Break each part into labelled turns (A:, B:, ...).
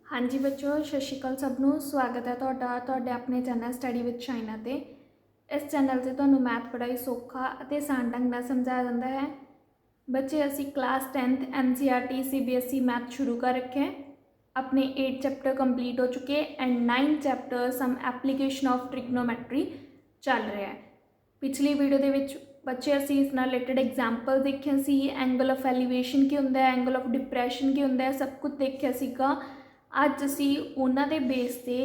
A: हाँ जी बच्चों, सत श्री अकाल सबनों। स्वागत है तुहाडा अपने चैनल स्टडी विद चाइना ते। इस चैनल से तुहानूं मैथ बड़ा ही सौखा और आसान ढंग नाल समझाया जाता है। बच्चे असी class 10th NCERT CBSE math शुरू कर रखे हैं। अपने 8 चैप्टर कंप्लीट हो चुके and 9 chapter some application of trigonometry चल रहा है। पिछली वीडियो के विच बच्चे असी इस नाल रिलेटेड एग्जाम्पल देखे सी, एंगल ऑफ एलिवेशन की होंदा है, एंगल ऑफ डिप्रैशन की होंदा है, सब कुछ देखा सीगा। अज असी उन्हां दे बेस ते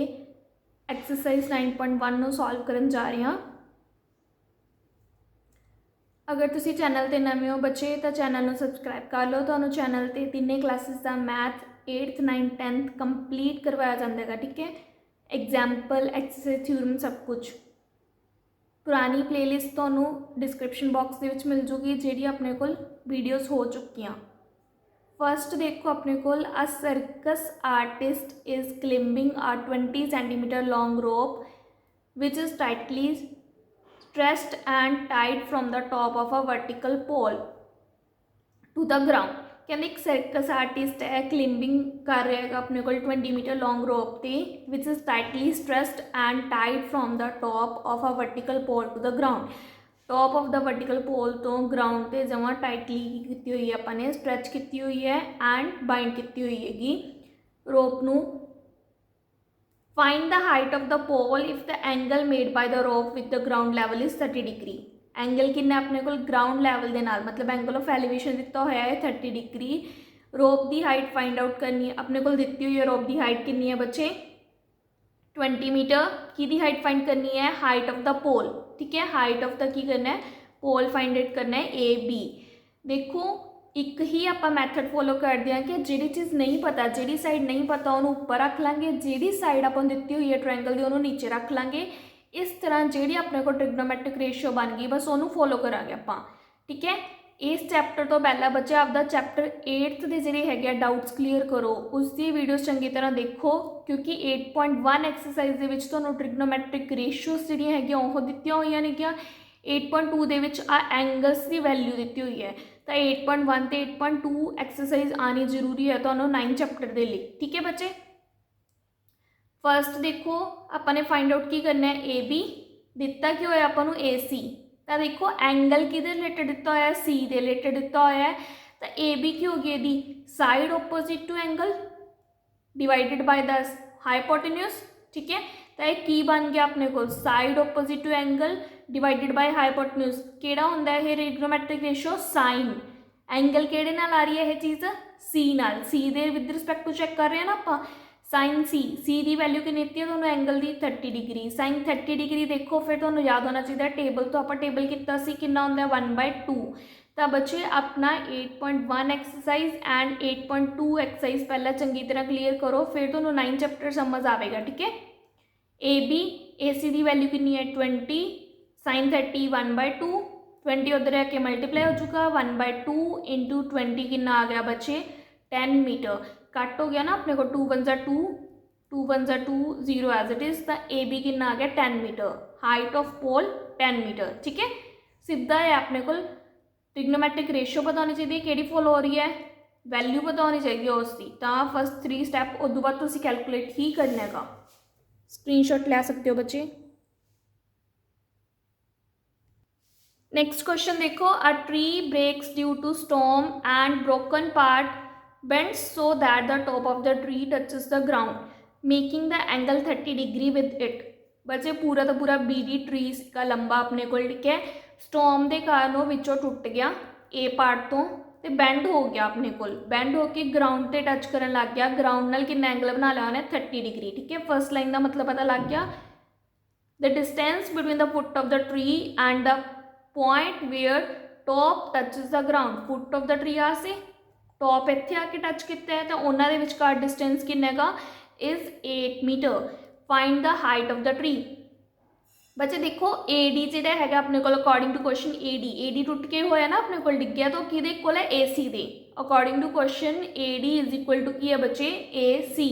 A: एक्सरसाइज 9.1 नूं सॉल्व करन जा रहे हैं। अगर तुसी चैनल ते नवे हो बच्चे तो चैनल नूं सबसक्राइब कर लो। तुहानूं चैनल ते तीनों क्लासेस का math 8th 9th 10th complete करवाया जाता है। ठीक है, एग्जाम्पल एक्सरसाइज थ्योरम सब कुछ। पुरानी प्लेलिस्ट तुहानूं डिस्क्रिप्शन बॉक्स दे विच मिल जूगी, जिहड़ी अपने कोल वीडियोज़ हो चुकियां। फर्स्ट देखो अपने को, a circus artist is climbing a 20 centimeter long rope which is tightly stressed and tied from the top of a vertical pole to the ground. कहते एक सर्कस आर्टिस्ट है, क्लिंबिंग कर रहा है अपने को 20 मीटर लॉन्ग रोप से which is tightly stressed and tied from the top of a vertical pole to the ground. Top of the vertical pole तो ग्राउंड से जमा टाइटली की हुई है, अपने स्ट्रैच की हुई है एंड बाइंड की हुई हैगी रोप नू। Find the height of the pole if the angle made by the rope with the ground level is 30 degree. Angle किन्ना अपने को ग्राउंड लैवल के नाल, मतलब एंगल ऑफ एलिवेशन दिता होया है 30 डिग्री। रोप की हाइट फाइंड आउट करनी है, अपने को दी हुई है रोप की हाइट कितनी है बच्चे 20 मीटर। की हाइट फाइंड करनी है हाइट ऑफ द पोल। ठीक है, हाइट ऑफ द की करना है पोल फाइंड आउट करना है AB। देखो एक ही आप मैथड फॉलो करते हैं कि जी चीज़ नहीं पता, जी साइड नहीं पता उन्होंने उपर रख लाँगे, जी साइड आप दी हुई है ट्रायंगल की उन्होंने नीचे रख लाँगे। इस तरह जी अपने को ट्रिग्नोमैट्रिक रेशियो बन गई, बस उन्होंने फॉलो करांगे आप। ठीक है, इस चैप्टर तो पहला बच्चे आपका चैप्टर 8th के जोड़े है डाउट्स क्लीयर करो, उसकी वीडियोज़ चंगी तरह देखो, क्योंकि 8.1 एक्सरसाइज के ट्रिग्नोमैट्रिक रेशियोज़ जी है वो दी हुई ने। 8.2 के आ एंगल्स की वैल्यू दी हुई है, तो 8.1 तो 8.2 एक्सरसाइज आनी जरूरी है तो 9 चैप्टर के लिए। ठीक है बच्चे, फर्स्ट देखो अपने फाइंड आउट की करना है AB। दिता कि होया अपन AC, तो देखो एंगल कि रिलेटेड दिता होया C के रिलेटेड दिता होया है, तो AB की होगी यदि side opposite to angle divided by the hypotenuse. ठीक है, तो यह की बन गया अपने को side opposite to angle divided by hypotenuse. केड़ा होंदा है ये ट्रिग्नोमैट्रिक रेशियो साइन। एंगल केड़े नाल आ रही है यह चीज़ C नाल, C दे विद रिस्पेक्ट टू चेक कर रहे हैं ना आप। साइन C की वैल्यू कितनी दी है दोनों एंगल की 30 डिग्री। साइन 30 डिग्री देखो फिर तो याद होना चाहिए टेबल तो आप टेबल किया कितना होंदा 1/2। तो बच्चे अपना 8.1 एक्सरसाइज एंड 8.2 एक्सरसाइज पहला चंगी तरह क्लीयर करो, फिर तो 9 चैप्टर समझ आएगा। ठीक है, AB AC की वैल्यू कितनी है 20, साइन 30 1/2, 20 उधर आके मल्टीप्लाई हो चुका 1/2 इंटू 20 कितना आ गया बच्चे 10 मीटर। कट हो गया ना अपने को 2 1 2, 2 1 2 0 एज इट इज। तो AB कितना आ गया 10 metre, height of pole 10 metre. ठीक है, सीधा है अपने को ट्रिग्नोमैट्रिक रेशियो पता होनी चाहिए कि फॉलो हो रही है, वैल्यू पता होनी चाहिए उसकी। तो फर्स्ट 3 स्टैप उस बाद तो कैलकुलेट ही करने का। स्क्रीनशॉट ले सकते हो बच्चे। नेक्स्ट क्वेश्चन देखो, a tree breaks due to storm and broken part bends so that the top of the tree touches the ground making the angle 30 degree with it। बच्चे पूरा तो पूरा BD ट्री का लंबा अपने को। ठीक है, स्टॉर्म के कारण वो विचों टुट गया ए पार्ट तो बैंड हो गया अपने को, बैंड होके ग्राउंड से टच करन लग गया। ग्राउंड नाल कितना एंगल बना लिया उन्हें 30 डिग्री। ठीक है, फर्स्ट लाइन का मतलब पता लग गया। The distance between the foot of the tree and the point where top touches the ground. Foot of the tree आ से टॉप इत्थे आके टच किया है, तो उन्होंने विचकार डिस्टेंस किन्ने का इज 8 मीटर। Find the height of the tree. बच्चे देखो AD जो है अपने को अकॉर्डिंग टू क्वेश्चन AD टुट के होया ना अपने को डिग गया, तो कि को AC दे। According to question AD is equal to की है बच्चे AC।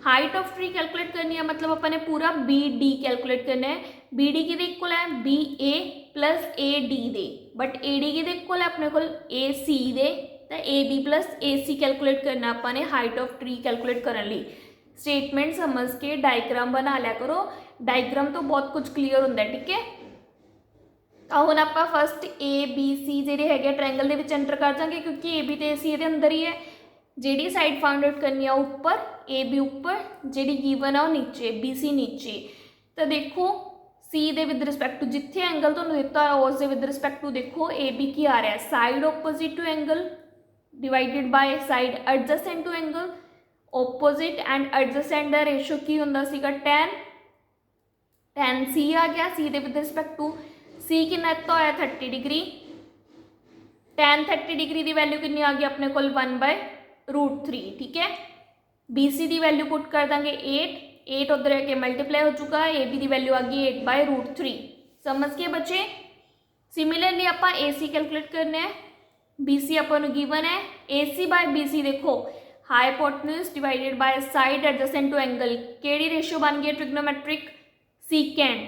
A: Height of tree calculate करनी है, मतलब अपने पूरा BD कैलकुलेट करना है। BD की इक्वल है BA प्लस AD दे, बट AD की इक्वल है अपने को AC दे। तो A B plus A C calculate करना अपने हाइट ऑफ ट्री कैलकुलेट करने लिए। स्टेटमेंट समझ के डायग्राम बना लिया करो, डायग्राम तो बहुत कुछ क्लीयर होंगे, ठीक है। तो हुण आपां फस्ट ए बी सी जिहड़े हैगे ट्रायंगल दे विच एंटर कर जांगे, क्योंकि ए बी ते सी इहदे अंदर ही है। जिहड़ी साइड फाइंड आउट करनी है उपर, ए बी उपर, जिहड़ी गिवन है वो नीचे, बी सी नीचे। तो देखो सी दे विद रिस्पैक्ट टू जिथे एंगल तुहानूं दिता है उस दे विद रिस्पैक्ट टू देखो ए बी की आ रहा है, side opposite to angle divided by side adjacent to angle. Opposite and adjacent का रेशो की हुंदा सीगा 10, 10 सी आ गया। सी दे विद रिस्पैक्ट टू सी कितना दिता होया 30 डिग्री, tan 30 डिग्री की वैल्यू कितनी आ गई अपने को 1/√3, ठीक है। बी सी की वैल्यू पुट कर देंगे 8 उधर आके मल्टीप्लाई हो चुका है, ए बी की वैल्यू आ गई 8/√3। समझ के बच्चे। सिमिलरली आप ए सी कैलकुलेट करने हैं, बी सी अपन गिवन है, ए सी बाय बी सी देखो hypotenuse divided by side adjacent to angle, केड़ी रेशियो बन गई ट्रिग्नोमेट्रिक सीकेंड,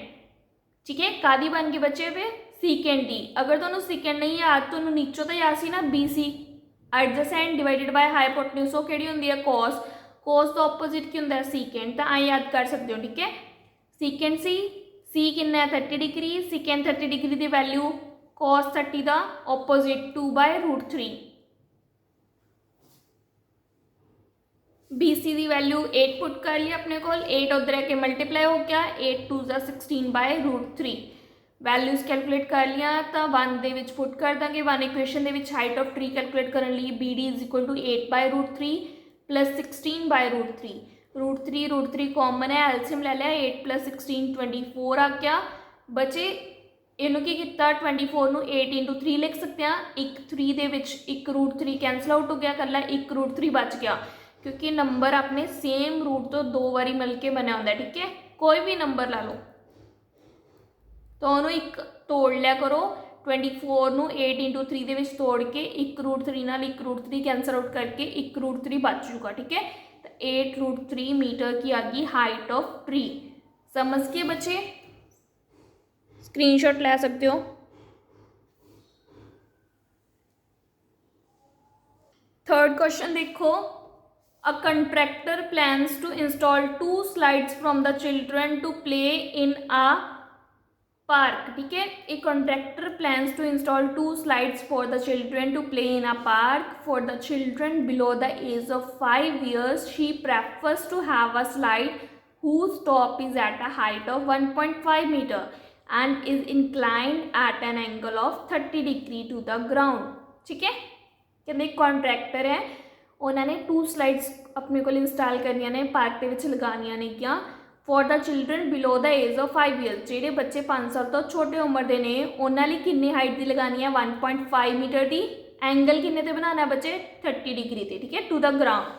A: ठीक है। कादी बन गई बच्चे पे सीकेंड दी। अगर तुहानूं सीकेंड नहीं याद तो नीचों तो याद सी ना B C adjacent divided by hypotenuse, वो केड़ी हुंदी है कॉस, कॉस तो ऑपोजिट की हुंदा है सीकेंड, तो आई याद कर सकते हो, ठीक है। सीकेंड सी कितना है 30 डिग्री, सीकेंड 30 डिग्री की वैल्यू कॉस 30 का ऑपोजिट 2/√3। बी सी की वैल्यू 8 पुट कर लिया अपने को, 8 उधर आके मल्टीप्लाई हो गया, 8 2 16/√3। वैल्यूज कैलकुलेट कर लिया तो 1 दे विच पुट कर देंगे, 1 इक्वेशन दे विच हाइट ऑफ ट्री कैलकुलेट करने लिए B D is equal to 8/√3 plus 16/√3। √3 common है, एल्शियम ले लिया, 8 + 16 24 आ गया। बचे इनू की किया 24 नू 8 × 3 लिख सकते हैं, एक 3 दे विच एक √3 कैंसल आउट हो गया, कला एक √3 बच गया, क्योंकि नंबर अपने सेम रूट तो 2 बारी मिल के बना होंगे, ठीक है। कोई भी नंबर ला लो तो उन्होंने एक तोड़ लिया करो, 24 नू 8 × 3 दे विच तोड़ के एक √3 नाल एक √3 कैंसल आउट करके एक √3 बच चुका, ठीक है। तो 8√3 मीटर की आ गई हाइट ऑफ ट्री। समझ के बच्चे, स्क्रीनशॉट ले सकते हो। थर्ड क्वेश्चन देखो, a contractor plans to install 2 slides from the children to play in a park, ठीक है। एक contractor plans to install 2 slides for the children to play in a park for the children below the age of 5 years. She prefers to have a slide whose top is at a height of 1.5 meter and is inclined at an angle of 30 degree to the ground, ठीक है। कहते एक contractor है, उन्होंने 2 slides अपने को install करनिया ने, park के विच लगानिया ने क्या for the children below the age of 5 years। ਜਿਹੜੇ ਬੱਚੇ 5 ਸਾਲ ਤੋਂ ਛੋਟੇ ਉਮਰ ਦੇ ਨੇ ਉਹਨਾਂ ਲਈ ਕਿੰਨੀ ਹਾਈਟ ਦੀ ਲਗਾਣੀ ਹੈ 1.5 ਮੀਟਰ ਦੀ, एंगल किन्ने ते बनाना है बच्चे 30 डिग्री ते, ठीक है, to the ground.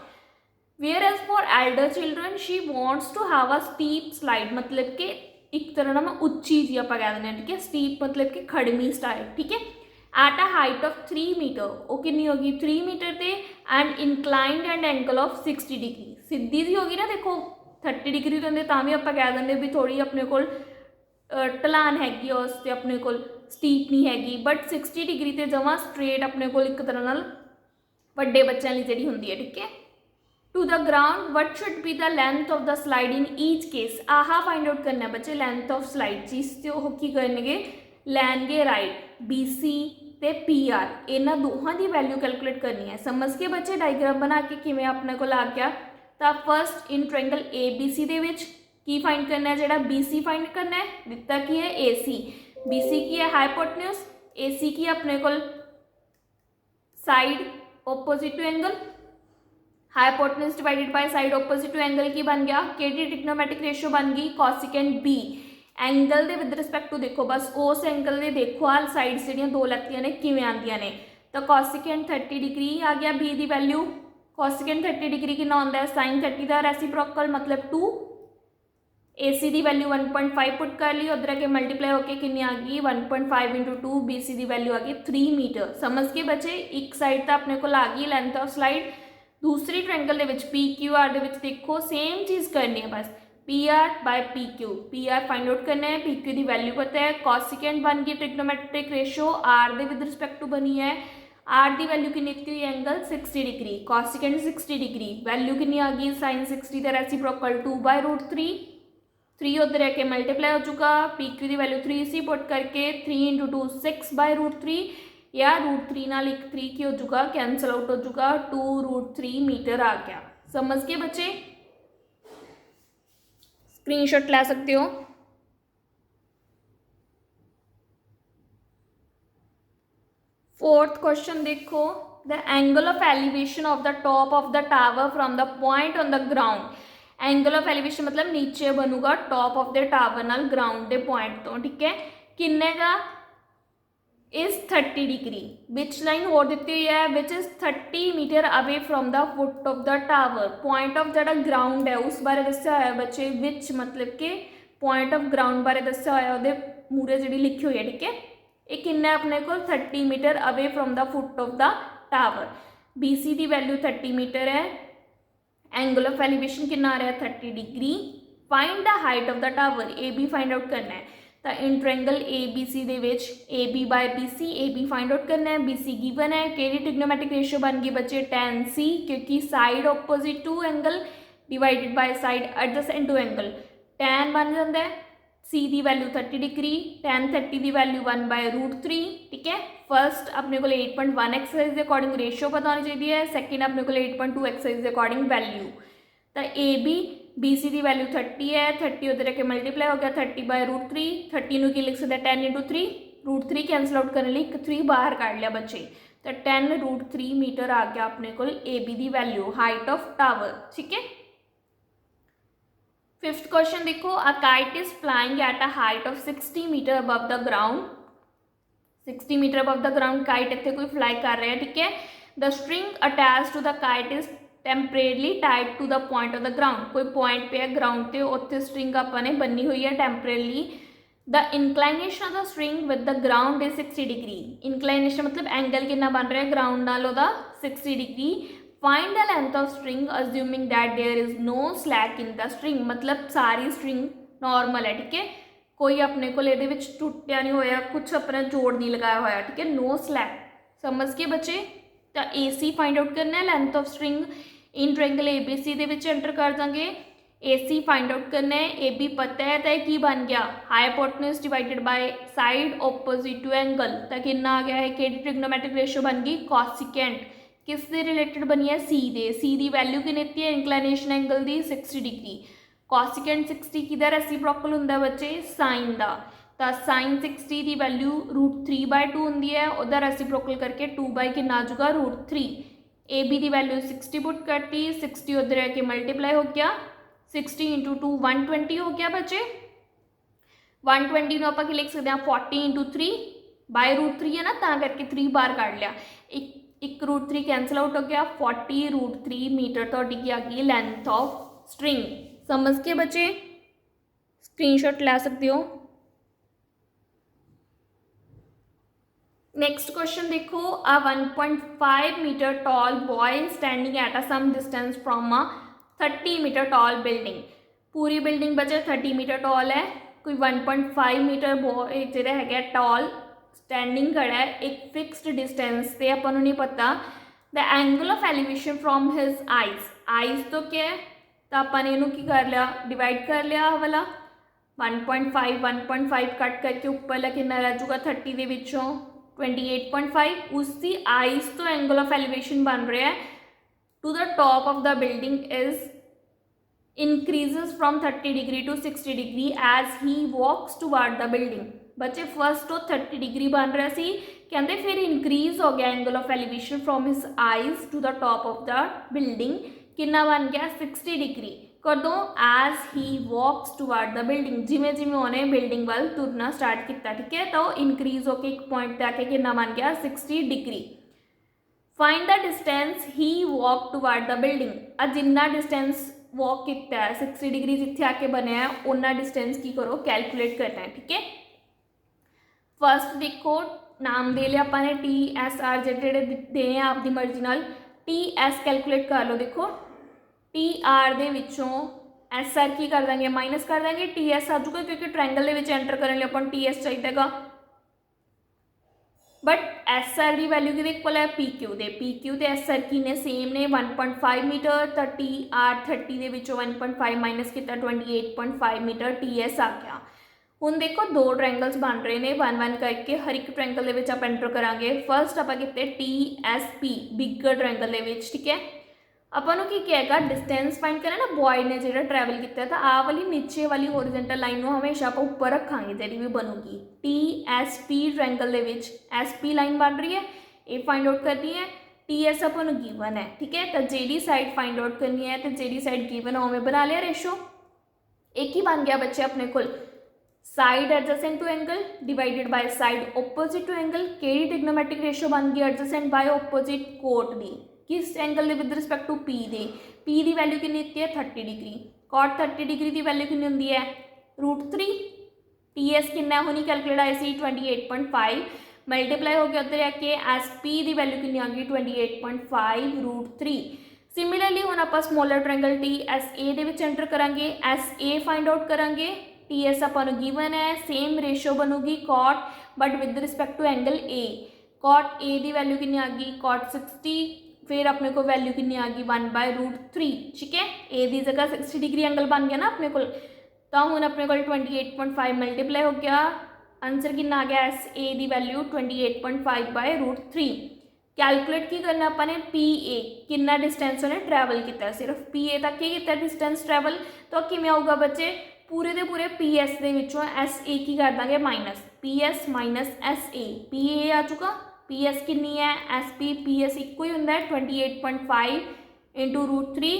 A: Whereas for elder children she wants to have a steep slide, मतलब कि एक तरह ना मैं उच्ची जी आप कह दें, ठीक है। स्टीप मतलब कि खड़मी स्टाइल, ठीक है। At a height of 3 metre, वो कितनी होगी 3 मीटर ते, and inclined and angle of 60 degree, सीधी जी होगी ना, देखो 30 डिग्री तो तां भी आप कह देंगे भी थोड़ी अपने को ढलान हैगी उस ते अपने को स्टीप नहीं हैगी, बट 60 डिग्री ते जमा स्ट्रेट अपने को एक तरह नाल वड्डे बच्चों लिए जिहड़ी हुंदी है, ठीक है। To the ground what should be the length of the slide in each case, आहा फाइंड आउट करना है बच्चे लेंथ ऑफ स्लाइड, जिस ते वो की करनगे लैनगे राइट बी सी ते पी आर, इन्हां दोहां दी वैल्यू कैलकुलेट करनी है। समझ के बच्चे डायग्राम बना के किवें अपने को आ गया। तो first in triangle A B C दे विच की फाइंड करना है, जिहड़ा बी सी फाइंड करना है, दिता की है ए सी, बी सी की है हाइपोटेन्यूज, ए सी की अपने को side opposite to angle, hypotenuse divided by side opposite to angle की बन गया, केडी ट्रिग्नोमेट्रिक रेशियो बन गई कोसेकेंट बी। एंगल दे विद रिस्पैक्ट टू देखो बस उस एंगल दे देखो आ साइड्स जिहड़ियां दो लैतियां ने किवें आंदियां ने, तो कोसेकेंट 30 डिग्री आ गया be the value, cosecant 30 degree कितना होंदा है साइन 30 का रेसिप्रोकल मतलब 2, ए सी की वैल्यू 1.5 पुट कर ली, उधर आके मल्टीप्लाई होकर कितनी आ गई 1.5 × 2, बी सी की वैल्यू आ गई 3 मीटर। समझ के बच्चे, एक साइड तो अपने को आ गई लेंथ ऑफ स्लाइड, दूसरी ट्रायंगल दे विच पी क्यू आर दे विच देखो सेम चीज़ करनी है, बस P R by P Q, P R find out करना है, पी क्यू की वैल्यू पता है, कोसेकेंट बन गई ट्रिग्नोमेट्रिक रेशियो आर दे विद रिस्पैक्ट टू बनी है, आर की वैल्यू कितनी दी हुई angle 60 degree, cosecant 60 degree, value कितनी आ गई साइन 60 का रेसिप्रोकल 2/√3, 3 उधर है के मल्टीप्लाई हो चुका, पी क्यू की वैल्यू 3 सी पुट करके 3 × 2 6/√3 या √3 नाल एक 3 की हो चुका, कैंसल आउट हो चुका, 2√3 मीटर आ गया। समझ गए बच्चे, स्क्रीनशॉट ले सकते हो। फोर्थ क्वेश्चन देखो, the angle of elevation of the top of the tower from the point on the ground. Angle of elevation मतलब नीचे बनूगा टॉप ऑफ द टावर नाल ग्राउंड के पॉइंट तो, ठीक है, किन्ने का इज 30 डिग्री। विच लाइन और दी हुई है, which is 30 metre away from the foot of the tower. Point of जो ग्राउंड है उस बारे दस्या होया बच्चे, विच मतलब कि पॉइंट ऑफ ग्राउंड बारे दस्या होया, उहदे मूरे जी लिखी हुई है, ठीक है। ये किन्ना अपने को 30 metre away from the foot of the tower. B C की वैल्यू 30 मीटर है, एंगल ऑफ एलिवेशन कितना आ रहा है 30 degree. Find the height of the tower, A B find out करना है। तो in triangle A B C दे विच A B by B C, A B find out करना है, बी सी गिवन है। कि ट्रिग्नोमेट्रिक रेशियो बन गई बच्चे tan c, क्योंकि side opposite to angle divided by side adjacent to angle, tan बन जाता है। c की वैल्यू 30 डिग्री, tan 30 की वैल्यू 1/√3, ठीक है। फर्स्ट अपने को 8.1 एक्सरसाइज के अकॉर्डिंग रेशियो पता होनी चाहिए, सैकेंड अपने को 8.2 एक्सरसाइज के अकॉर्डिंग वैल्यू। तो ए बी बी सी की वैल्यू 30 है, 30 उधर के मल्टीप्लाई हो गया 30/√3, 30 ਨੂੰ ਕੀ ਲਿਖ सकते 10 × 3, √3 कैंसल आउट करने लिए 3 बाहर काट लिया बच्चे, तो 10√3 मीटर आ गया अपने को ए बी की वैल्यू, हाइट ऑफ टावर, ठीक है। फिफ्थ क्वेश्चन देखो, a kite is flying at a height of 60 metre above the ground. 60 metre above the ground kite इतने कोई फ्लाई कर रहा है, ठीक है। The string attach to the kite is temporarily tied to the point of the ground. कोई point पे है ग्राउंड पे, उत्थे स्ट्रिंग अपने बनी हुई है temporarily. The inclination of the string with the ground is 60 degree. Inclination मतलब एंगल कितना बन रहा है ग्राउंड नाल ओदा 60 degree. Find the length of string assuming that there is no slack in the string, मतलब सारी स्ट्रिंग नॉर्मल है, ठीक है, कोई अपने को ये टुटिया नहीं होया, कुछ अपना जोड़ नहीं लगाया होया, ठीक है, नो स्लैक। समझ के बच्चे, तो ए सी फाइंड आउट करना है, length of string in triangle A B C दे एंटर कर देंगे। ए सी फाइंड आउट करना है, ए बी पता है, तो की बन गया hypotenuse divided by side opposite to angle, तो कितना आ गया है कि ट्रिग्नोमेट्रिक रेशियो बन गई कॉसिकेंट, किस दे रिलेटेड बनी है सी दे। सी की वैल्यू कितनी दी है इंक्लाइनेशन एंगल की 60 डिग्री, कॉसिकेंट 60 किहदा रेसिप्रोकल हुंदा बच्चे साइन का, तो साइन 60 की वैल्यू √3/2 होंगी है, उहदा रेसिप्रोकल करके 2 कितना आ जाऊगा √3। ए बी की वैल्यू 60 पुट करती, 60 उधर आके मल्टीप्लाई हो गया, 60 × 2 120 हो गया बच्चे। 120 आप लिख सकते हैं 40 × 3/√3 है ना, ता करके 3 बार काट लिया, एक √3 कैंसल आउट हो गया, 40√3 मीटर तो की आ गई लेंथ ऑफ स्ट्रिंग। समझ के बच्चे, स्क्रीनशॉट ला सकते हो। नेक्स्ट क्वेश्चन देखो, a 1.5 metre tall boy standing at a some distance from a 30 metre tall building. पूरी बिल्डिंग बच्चे 30 मीटर टॉल है, कोई 1.5 मीटर बॉय जो है टॉल स्टैंडिंग खड़ा है एक फिक्सड डिस्टेंस से, अपन नहीं पता the angle of elevation from his eyes. Eyes तो क्या है, तो अपन इनू की कर लिया डिवाइड कर लिया वाला 1.5 कट करके ऊपर कितना रह जाऊगा 30 के विचों 28.5, उसकी आईज तो एंगल ऑफ एलिवेशन बन रहा है to the top of the building is increases from 30 degree to 60 degree as he walks toward the building. बच्चे फर्स्ट तो 30 डिग्री बन रहा सी, कहते फिर इंक्रीज हो गया angle of elevation from his eyes to the top of the building, कितना बन गया 60 डिग्री। कदों as he walks toward the building, जिमें जिमें उन्हें बिल्डिंग वाल तुरना स्टार्ट किया, ठीक है, तो इंक्रीज होकर एक पॉइंट पर आके कितना बन गया 60 degree. Find the distance he walk toward the building. अब जिन्ना डिस्टेंस वॉक किया है 60 डिग्री जिथे आके बनया है उन्ना डिस्टेंस की करो कैलकुलेट करना है, ठीक है। फर्स्ट देखो नाम दे लिया अपने TSR जेडे दे हैं आपकी मर्जी नाल, TS कैलकुलेट कर लो। देखो TR दे विचों SR की कर देंगे माइनस कर देंगे, TS आ जाऊगा क्योंकि ट्रायंगल दे विच एंटर करने लिए अपन TS चाहिएगा, बट एस आर की वैल्यू कि इक्वल है पी क्यू के। पी क्यू तो एस आर की ने सेम ने 1.5 मीटर, तो टी आर 30 के 1.5 माइनस किया 28.5 मीटर टी एस आ गया। हुण देखो दो ट्रायंगल्स बन रहे हैं 1-1 करके, हर एक ट्रायंगल के आप एंटर करांगे। फर्स्ट आप किते टी एस पी बिगर ट्रायंगल के, ठीक है। अपन की कहेगा डिस्टेंस फाइंड करना ना, बॉय ने जो ट्रैवल किया, तो आ वाली नीचे वाली होरिजेंटल लाइन को हमेशा आप उपर रखांगे जी भी बनूगी। टी एस पी ट्रायंगल के एस पी लाइन बन रही है, ये फाइंड आउट करनी है। टी एस अपन गिवन है, ठीक है। तो जी साइड फाइंड आउट करनी है, तो जी साइड गिवन है उमें बना लिया रेशो। एक ही बन गया बच्चे अपने को side adjacent to angle divided by side opposite to angle. केड़ी ट्रिग्नोमेट्रिक रेशो बन गई एडजेसेंट बाय ओपोजिट कोट दी, किस एंगल दे विद रिस्पेक्ट टू पी दे। पी की वैल्यू कितनी है 30 डिग्री, कॉट 30 डिग्री की वैल्यू कितनी होंगी है √3। टी एस कितना होनी कैलकुलेट आई सी 28.5 मल्टीप्लाई हो गया उधर आके एस पी की वैल्यू कितनी आ गई 28.5 √3। सिमिलरली हम आप smaller triangle T S A दे एंटर करांगे, एस ए फाइंड आउट करांगे। टी एस अपन गिवन है, सेम रेशो बनूगी cot but with respect to angle A. Cot A की वैल्यू कितनी आ गई कॉट 60, फिर अपने को वैल्यू कितनी आ गई 1/√3, ठीक है। ए की जगह 60 डिग्री एंगल बन गया ना अपने को, तो हम अपने को 28.5 मल्टीप्लाई हो गया, आंसर कितना आ गया एस ए की वैल्यू 28.5/√3। कैलकुलेट की करना अपने पी ए कितना डिस्टेंस उन्हें ट्रैवल किया, सिर्फ पी ए तक ही किया डिस्टेंस ट्रैवल। तो किमें आऊगा बच्चे पूरे के पूरे पी एस के एस ए की कर देंगे minus, P S minus S A. P A आ चुका, पी एस कितनी है एस पी एस इक्को ही होंगे 28.5 इंटू √3।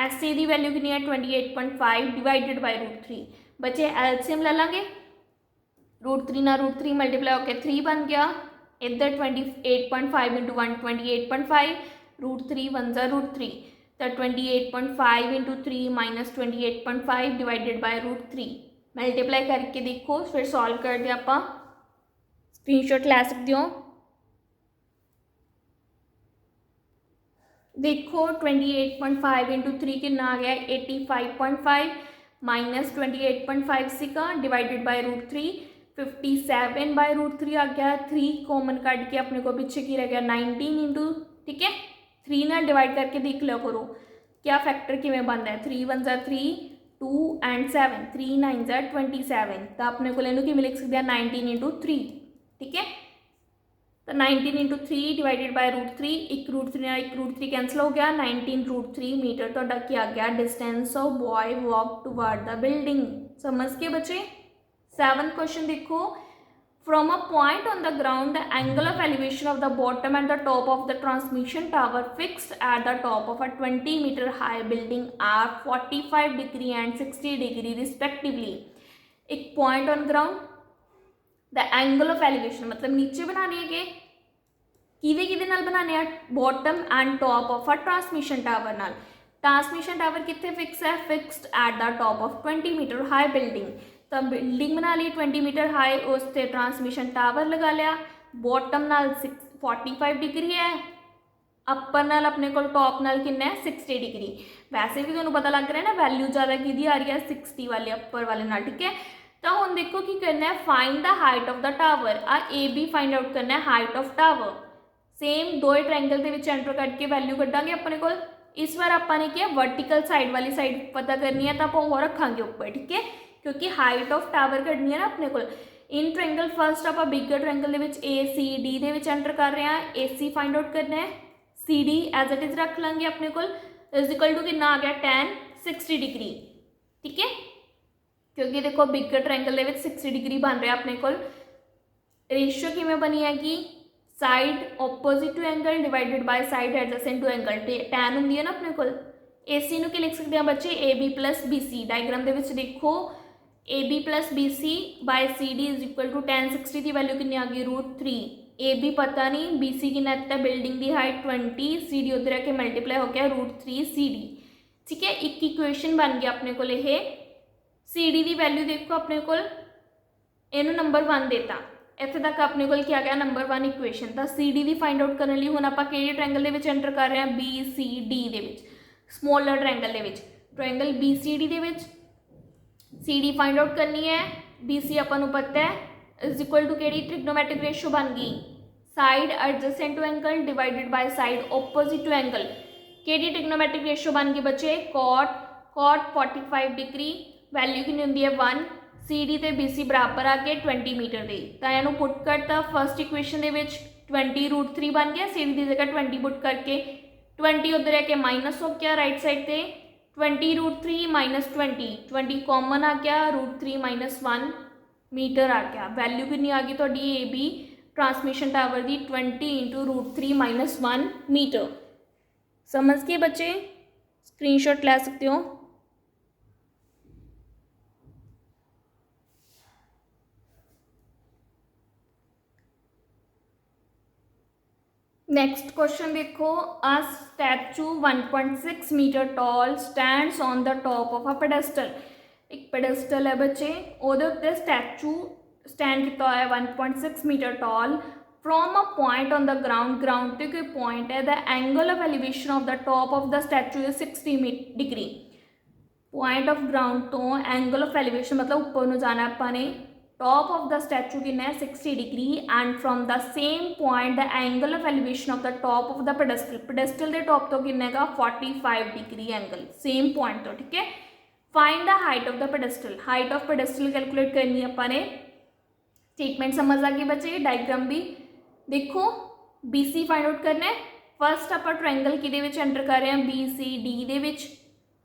A: एस ए की वैल्यू कितनी है 28.5 डिवाइडेड बाय √3। बच्चे एलसीएम ले लेंगे, √3 ना √3 मल्टीप्लाई होकर 3 बन गया, इधर 28.5 इंटू 1 28.5 √3 1 जा √3, तो 28.5 into 3 minus 28.5 divided by √3। Multiply करके देखो, फिर सॉल्व कर दिया आप स्क्रीनशॉट ले सकते हो। देखो 28.5 इंटू 3 कितना आ गया 85.5 माइनस 28.5 सीगा डिवाइडेड बाय √3 57/√3 आ गया। 3 कॉमन काट के अपने को पीछे की रह गया 19 इंटू, ठीक है 3 ना डिवाइड करके देख लो करो क्या फैक्टर किमें बनता है। 3 1 जा 3 2 एंड 7 3 9 जा 27, तो अपने को लेने की लिख सकते हैं 19 इंटू 3, ठीक है। तो 19 इंटू 3 डिवाइडेड बाय √3, एक √3 कैंसिल हो गया, 19 √3 मीटर तो क्या आ गया distance of boy walk toward the building. समझ के बच्चे। 7th क्वेश्चन देखो, from a point on the ground the angle of elevation of the bottom and the top of the transmission tower fixed at the top of a 20 metre high building are 45 degree and 60 degree respectively. एक point on ground the angle of elevation मतलब नीचे बनाने है कि बनाने bottom and top of a transmission tower नाल। Transmission tower कितने fix है, fixed at the top of 20 metre high building. तो बिल्डिंग बना ली 20 मीटर हाई, उस ते ट्रांसमिशन टावर लगा लिया। बॉटम नाल 45 डिग्री है, अपर नाल अपने को टॉप नाल कितना है 60 डिग्री। वैसे भी तुहानूं पता लग रहा है ना वैल्यू ज़्यादा किहदी आ रही है 60 वाले अपर वाले नाल, ठीक है। तो हुण देखो की करना है find the height of the tower. आ ए बी फाइंड आउट करना है हाइट ऑफ टावर। सेम दो ट्रायंगल के विच एंटर करके वैल्यू कड्डांगे अपने को। इस बार आपाने क्या वर्टिकल साइड वाली साइड पता करनी है, तो आप वो रखांगे ऊपर, ठीक है, क्योंकि हाइट ऑफ टावर कड्डनी है ना अपने को। इन ट्रायंगल फर्स्ट आप बिगर ट्रायंगल के विच ए सी डी दे विच एंटर कर रहे हैं। ए सी फाइंड आउट करना है, C D as it is रख लेंगे अपने को, इज इक्वल टू कितना आ गया tan 60 डिग्री, ठीक है, क्योंकि देखो बिगर ट्रायंगल के विच 60 डिग्री बन रहा है अपने को। रेशियो किमें बनी है कि side opposite to angle divided by side adjacent to angle, tan होंगी है ना अपने को। ए सी नूं की लिख सकते हैं बच्चे A B plus B C. Diagram के विच देखो A B plus B C by C D is equal to tan 60 की वैल्यू कितनी आ गई √3। ए बी पता नहीं, बी सी कितना है बिल्डिंग की हाइट 20, सी डी उधर आके मल्टीप्लाई हो गया √3 सी डी, ठीक है। एक इक्वेशन बन गया अपने को। सी डी की वैल्यू देखो अपने को इनू नंबर 1 देता, इत्थे तक अपने को क्या गया नंबर 1 इक्वेशन। तो सी डी की फाइंड आउट करने लिए हुण आपां किहड़े ट्रायंगल के एंटर कर रहे हैं बी सी डी के, स्मॉलर ट्रायंगल के ट्रायंगल बी सी डी के सी डी फाइंड आउट करनी है। बी सी अपन पता है इज इक्वल टू केड़ी ट्रिग्नोमेट्रिक रेशो बन गई side adjacent to angle divided by side opposite to angle केड़ी ट्रिग्नोमेट्रिक रेशियो बन गई बच्चे कॉट 45 डिग्री वैल्यू कितनी होंगी है 1 सी डी ते बी सी बराबर आ गए 20 मीटर के तो इनू पुट करता फर्स्ट इक्वेशन के 20√3 बन गया सी डी की जगह 20 पुट करके 20 उधर है माइनस हो गया राइट साइड से 20√3 माइनस 20 कॉमन आ गया √3 माइनस 1 मीटर आ गया वैल्यू कितनी आ गई थोड़ी ए बी ट्रांसमिशन टावर की 20 इंटू √3 माइनस 1 मीटर। समझ के बच्चे स्क्रीनशॉट ले सकते हो। नेक्स्ट क्वेश्चन देखो a statue 1.6 metre tall stands on the top of a pedestal. एक पेडेस्टल है बच्चे ਉਹਦੇ ਉੱਤੇ स्टैचू स्टैंड किया हुआ है 1.6 metre tall from a point on the ground ते कोई पॉइंट है the angle of elevation of the top of the statue is 60 degree. Point of ground तो एंगल ऑफ एलिवेशन मतलब ऊपर ਨੂੰ जाना अपने टॉप ऑफ द स्टैचू कितना है 60 degree and from the same point the angle of elevation of the top of the pedestal के top तो कितना है 45 डिग्री एंगल सेम पॉइंट तो ठीक है। Find the height of the pedestal height of pedestal calculate करनी है अपने स्टेटमेंट समझ आ गई बच्चे डायग्राम भी देखो बी सी फाइंड आउट करना है। फस्ट आप ट्रायंगल कि एंटर कर रहे हैं बी सी डी दे विच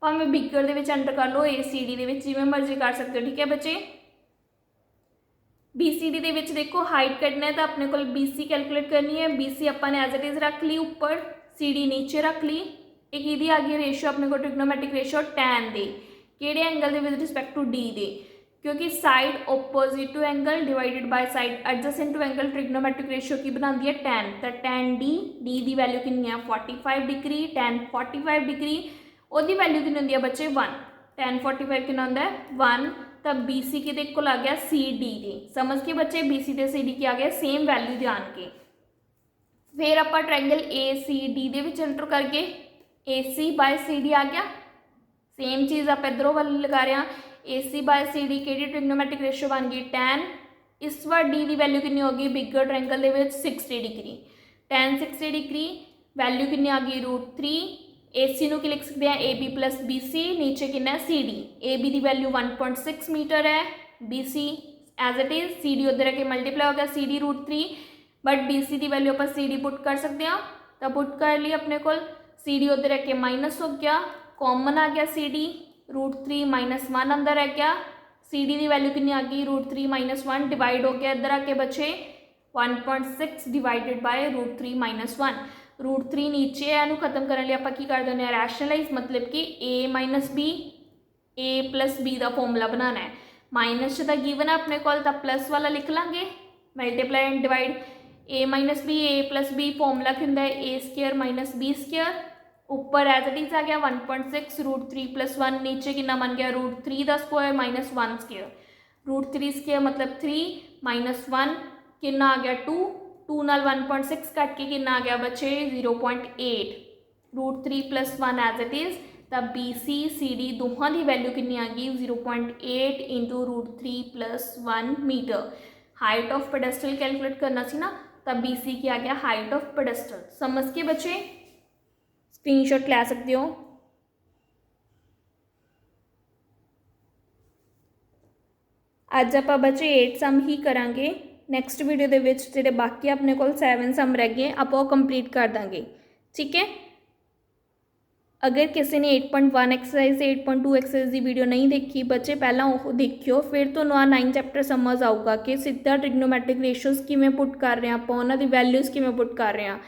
A: भावें बिगर दे एंटर कर लो ए सी डी दे विच जिवें मर्जी कर सकते हो ठीक है बच्चे। बी सी डी दे देखो हाइट कटना है तो अपने को बी सी कैलकुलेट करनी है बी सी अपने एज इट इज रख ली ऊपर सी डी नीचे रख ली एक यदि आ गई रेशियो अपने को ट्रिग्नोमेट्रिक रेशियो टैन दे किहड़े एंगल दे विद रिस्पेक्ट टू डी दे क्योंकि side opposite to angle divided by side adjacent to angle trigonometric ratio की बनाती है टैन तो टैन डी डी की वैल्यू कितनी है 45 डिग्री टैन 45 डिग्री उसकी वैल्यू कितनी होंगी है बच्चे 1 टैन 45 कितना होंगे 1 तब बी सी के को आ गया सी डी दे समझ के बच्चे बी सी सी डी की आ गया सेम वैल्यू ध्यान के। फिर आप ट्रायंगल ए सी डी दे एंटर करके A C by C D आ गया सेम चीज़ आप इधरों वाल लगा रहे हैं ए सी बाय सी डी कि ट्रिग्नोमेट्रिक रेशियो बन गई टैन इस बार डी की वैल्यू कितनी होगी बिगर ट्रायंगल के 60 डिग्री टैन 60 डिग्री वैल्यू कितनी आ गई √3 ए सी की लिख सकते हैं A B plus B C नीचे कितना है सी डी ए बी की वैल्यू 1.6 मीटर है B C as it is C D उधर है कि मल्टीप्लाई हो गया C D √3 but B C की वैल्यू आप सी डी पुट कर सकते हैं तो पुट कर ली अपने को सी डी उधर है कि माइनस हो गया कॉमन आ गया सी डी √3 माइनस 1 अंदर है क्या सी डी की वैल्यू कितनी आ गई √3 माइनस 1 डिवाइड हो गया इधर आके बचे 1.6 डिवाइडेड बाय √3 माइनस 1 √3 नीचे है इनू खत्म करने लिए आप कर दें रैशनलाइज मतलब कि ए minus B A plus B का फॉर्मूला बनाना है माइनस तो गिवन है अपने को तो प्लस वाला लिख लाँगे multiply and divide A minus B A plus B formula क्या होंगे A square minus B square ऊपर एज इट इज आ गया 1.6 √3 प्लस 1 नीचे कितना बन गया √3 का स्क्वायर माइनस 1 स्क्र √3 स्क्र मतलब 3 माइनस 1 कितना आ गया 2 नाल 1.6 कट के कितना आ गया बच्चे 0.8 √3 प्लस 1 एज इट इज तब बी सी सी डी दोहां की वैल्यू कितनी आ गई 0.8 into √3 plus 1 metre. Height of pedestal calculate करना सी ना तब बी सी की आ गया हाइट ऑफ पेडेस्टल समझ के बच्चे स्क्रीनशॉट ले सकते हो। अज आप बच्चे 8 सम ही करांगे नैक्सट वीडियो के जोड़े बाकी अपने को 7 सम रह गए आप कंप्लीट कर देंगे ठीक है। अगर किसी ने 8.1 एक्सरसाइज 8.2 एक्सरसाइज की वीडियो नहीं देखी बच्चे पहला वो देखियो फिर तो 9 चैप्टर समझ आऊगा कि सीधा ट्रिग्नोमेट्रिक रेशियोज किमें पुट कर रहे हैं आप उन्होंने वैल्यूज़ किमें पुट कर रहे हैं।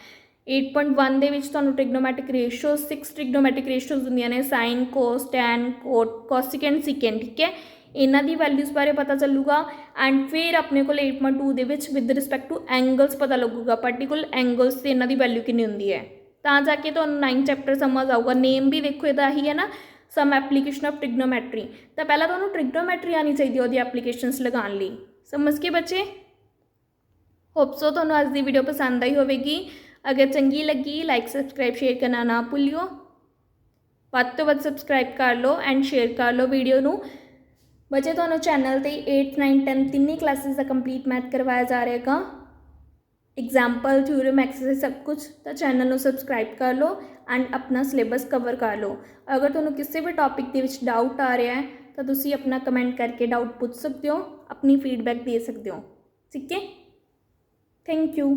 A: 8.1 ਦੇ ਵਿੱਚ ਤੁਹਾਨੂੰ ट्रिग्नोमेट्रिक रेशियो 6 ट्रिग्नोमेट्रिक रेशियोज ਹੁੰਦੀਆਂ ਨੇ sine cos tan cot cosecant secant ठीक है इन्हों की वैल्यूज़ बारे पता चलूगा एंड फिर अपने को 8.2 ਦੇ ਵਿੱਚ विद रिस्पैक्ट टू एंगल्स पता लगूगा पर्टिकुलर एंगल्स से इन्हों की वैल्यू कितनी होंगी है तो जाके तो 9 चैप्टर समझ आऊगा। नेम भी देखो यदा ही है ना सम एप्लीकेशन ऑफ ट्रिग्नोमेट्री तो पहला तो ट्रिग्नोमेट्री आनी चाहिए वो एप्लीकेशनस लगाने लिए समझ के बच्चे। होप्सो तो अज की वीडियो पसंद आई होगी अगर चंगी लगी लाइक सबसक्राइब शेयर करना ना भूलियो वध तो वध सबसक्राइब कर लो एंड शेयर कर लो वीडियो नू। बच्चे तो चैनल पर 8, 9, 10 तीनों क्लासेस का कंप्लीट मैथ करवाया जा रहेगा एग्जाम्पल थ्योरम एक्सरसाइज सब कुछ, तो चैनल ਨੂੰ ਸਬਸਕ੍ਰਾਈਬ ਕਰ ਲਓ ਐਂਡ ਆਪਣਾ ਸਿਲੇਬਸ ਕਵਰ ਕਰ ਲਓ। ਅਗਰ ਤੁਹਾਨੂੰ ਕਿਸੇ ਵੀ ਟੌਪਿਕ ਦੇ ਵਿੱਚ ਡਾਊਟ ਆ ਰਿਹਾ ਹੈ ਤਾਂ ਤੁਸੀਂ ਆਪਣਾ ਕਮੈਂਟ ਕਰਕੇ ਡਾਊਟ ਪੁੱਛ ਸਕਦੇ ਹੋ, ਆਪਣੀ ਫੀਡਬੈਕ ਦੇ ਸਕਦੇ ਹੋ। ਠੀਕ ਹੈ, ਥੈਂਕ ਯੂ।